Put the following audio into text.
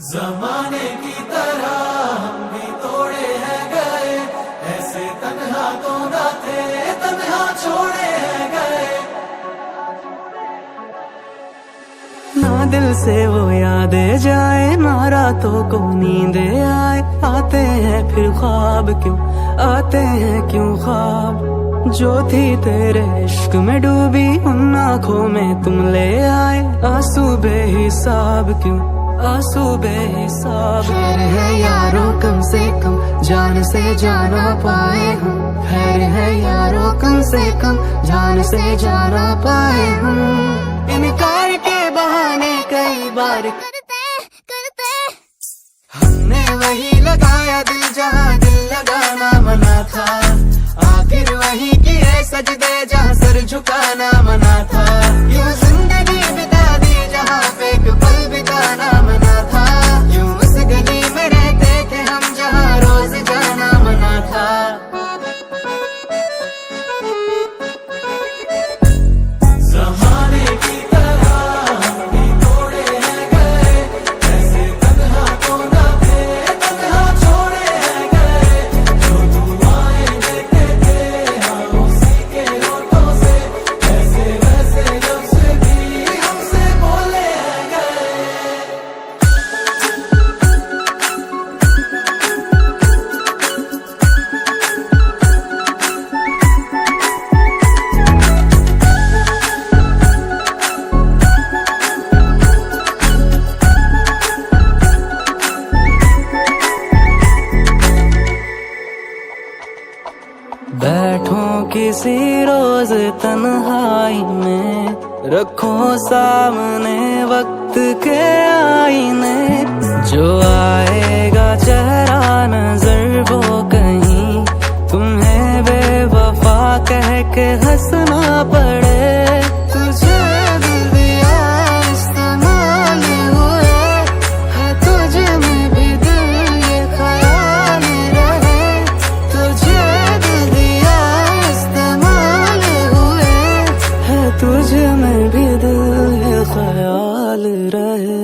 जमाने की तरह हम भी तोड़े हैं गए, ऐसे तन्हा तो ना थे, तन्हा छोड़े हैं गए। ना दिल से वो यादें जाए, ना रातों को नींदे आए। आते हैं फिर ख्वाब क्यों, आते हैं क्यों ख्वाब। जो थी तेरे इश्क में डूबी, उन आँखों में तुम ले आए। आंसू बेहिसाब क्यों, आंसू बेहिसाब। खैर है यारों कम से कम जान से जाना पाए हम। खैर है यारों कम से कम जान से जाना पाए हम। इनकार के बहाने कई बार करते हमने वही लगाया दिल जहाँ दिल लगाना मना था। आखिर वही किए सजदे जहाँ सर झुकाना मना था। यूं जिंदगी बिता दी जहाँ पे एक पल बिताना मना था। यूं उस गली में रहते थे हम जहाँ रोज जाना मना था। जमाने की तरह हम भी तोड़े हैं गए, ऐसे तन्हा तो ना थे, तन्हा छोड़े हैं गए। जो दुआएं देते थे हम उसी के होठों से, ऐसे वैसे लफ्ज़ भी हमसे बोले हैं गए। बैठो किसी रोज तन्हाई में, रखो सामने वक्त के आईने। जो आएगा चेहरा नजर वो कहीं तुम्हें बेवफा कह के हंसना पड़े। तुझे दिल दिया इस्तेमाल हुए है, तुझे में भी दिल ये ख्याल रहे। तुझे दिल दिया इस्तेमाल हुए है, तुझे में भी दिल ये ख्याल रहे।